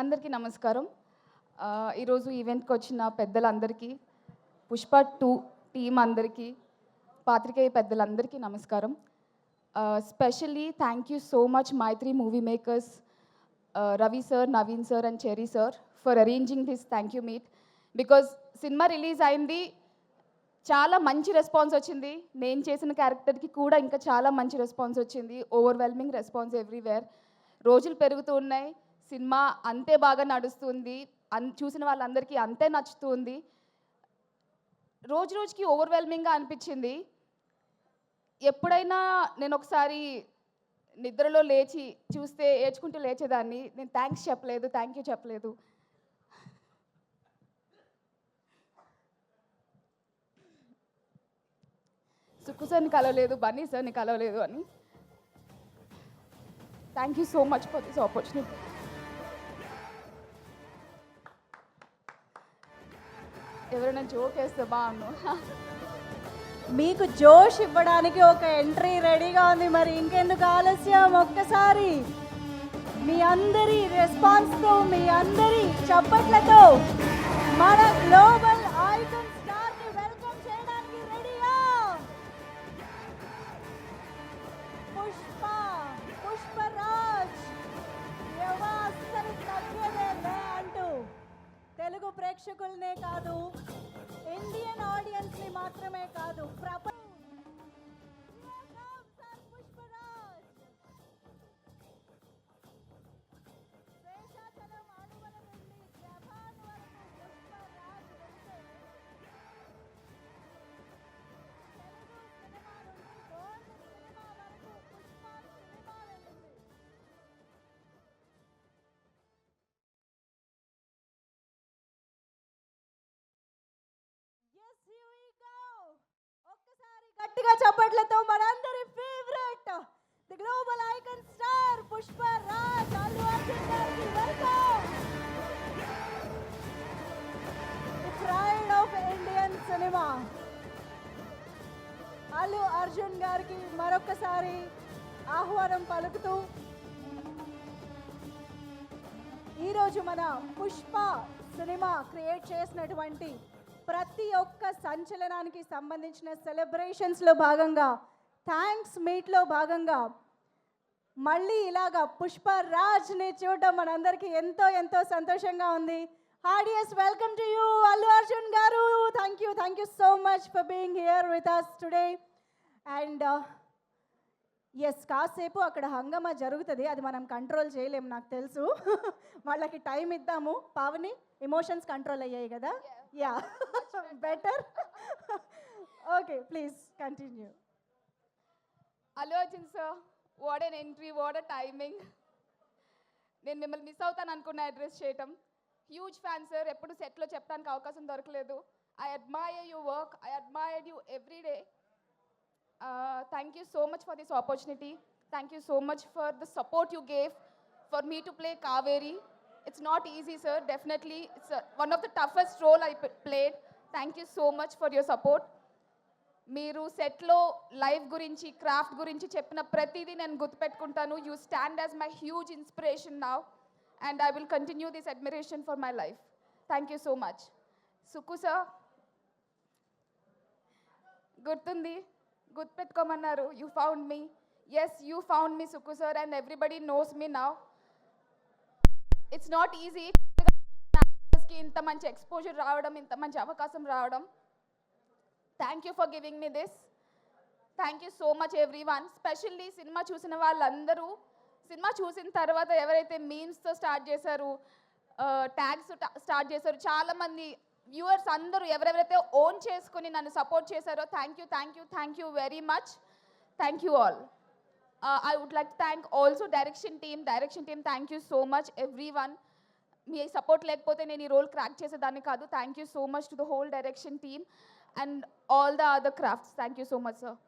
అందరికీ నమస్కారం. ఈరోజు ఈవెంట్‌కి వచ్చిన పెద్దలందరికీ, పుష్ప 2 టీమ్ అందరికీ, పాత్రికేయ పెద్దలందరికీ నమస్కారం. Specially thank you so much Mythri Movie Makers, Ravi sir, Naveen sir and Cherry sir for arranging this thank you meet. Because cinema release అయింది, చాలా మంచి రెస్పాన్స్ వచ్చింది. నేను చేసిన క్యారెక్టర్కి కూడా ఇంకా చాలా మంచి రెస్పాన్స్ వచ్చింది. Overwhelming response everywhere. రోజులు పెరుగుతూ ఉన్నాయి, సినిమా అంతే బాగా నడుస్తుంది, చూసిన వాళ్ళందరికీ అంతే నచ్చుతుంది. రోజు రోజుకి ఓవర్‌వెల్మింగ్‌గా అనిపించింది. ఎప్పుడైనా నేను ఒకసారి నిద్రలో లేచి చూస్తే ఏడ్చుకుంటూ లేచేదాన్ని. నేను థ్యాంక్స్ చెప్పలేదు, థ్యాంక్ యూ చెప్పలేదు. సుక్కు సార్ని కలవలేదు, బన్నీ సార్ని కలవలేదు అని. Thank you so much for this opportunity. ఎవరైనా జోక్ వేస్తే బాగుండు. మీకు జోష్ ఇవ్వడానికి ఒక ఎంట్రీ రెడీగా ఉంది, మరి ఇంకెందుకు ఆలస్యం? ఒక్కసారి మీ అందరి రెస్పాన్స్తో, మీ అందరి చప్పట్లతో మన గ్లోబల్ ఐకాన్ స్టార్ని వెల్కమ్ చేయడానికి రెడీయా? పుష్పరాజ్ అస్సలు తగ్గేదే లే అంటూ తెలుగు ప్రేక్షకులనే కాదు, ఇండియన్ ఆడియన్స్ని మాత్రమే కాదు, ఒక్కసారి గట్టిగా చప్పట్లతో మనందరి favourite the global icon star Pushparaj Allu Arjun గారికి welcome. The pride of Indian cinema Allu Arjun గారికి మరొకసారి ఆహ్వానం పలుకుతూ, ఈరోజు మన పుష్ప సినిమా క్రియేట్ చేసినటువంటి ప్రతి ఒక్క సంచలనానికి సంబంధించిన సెలబ్రేషన్స్లో భాగంగా, థ్యాంక్స్ మీట్లో భాగంగా మళ్ళీ ఇలాగా పుష్పరాజ్ని చూడడం మనందరికీ ఎంతో ఎంతో సంతోషంగా ఉంది. Heartiest welcome to you Allu Arjun గారు. Thank you so much for being here with us today. And yes, కాసేపు అక్కడ హంగమా జరుగుతుంది, అది మనం కంట్రోల్ చేయలేము, నాకు తెలుసు. వాళ్ళకి టైం ఇద్దాము. పావని, ఎమోషన్స్ కంట్రోల్ అయ్యాయి కదా? Yeah, better. Okay, please continue. Allu Arjun sir, what an entry, what a timing. నేను మిమ్మల్ని మిస్ అవుతాను అనుకున్న అడ్రస్ చేయటం. హ్యూజ్ ఫ్యాన్ సార్, ఎప్పుడు సెట్లో చెప్పడానికి అవకాశం దొరకలేదు. I admire your work, I admire you every day. Thank you so much for this opportunity. Thank you so much for the support you gave for me to play Kaveri. It's not easy, sir. Definitely, it's one of the toughest role I played. Thank you so much for your support. మీరు సెట్లో life గురించి, craft గురించి చెప్పిన ప్రతిదీ నేను గుర్తుపెట్టుకుంటాను. You stand as my huge inspiration now and I will continue this admiration for my life. Thank you so much. Sukku sir, గుర్తుంది, గుర్తుపెట్టుకోమన్నారు. You found me. Yes, you found me Sukku sir, and everybody knows me now. It's not easy ఇంత మంచి exposure రావడం, ఇంత మంచి అవకాశం రావడం. Thank you for giving me this. Thank you so much everyone. Specially cinema చూసిన వాళ్ళందరూ, సినిమా చూసిన తర్వాత ఎవరైతే మీమ్స్తో స్టార్ట్ చేశారు, ట్యాగ్స్ స్టార్ట్ చేశారు, చాలామంది వ్యూవర్స్ అందరూ ఎవరెవరైతే ఓన్ చేసుకుని నన్ను సపోర్ట్ చేశారో, thank you very much. Thank you all. I would like to thank also direction team. Thank you so much everyone. మీ సపోర్ట్ లేకపోతే నేను ఈ రోల్ క్రాక్ చేసేదాన్ని కాదు. Thank you so much to the whole direction team and all the other crafts. Thank you so much sir.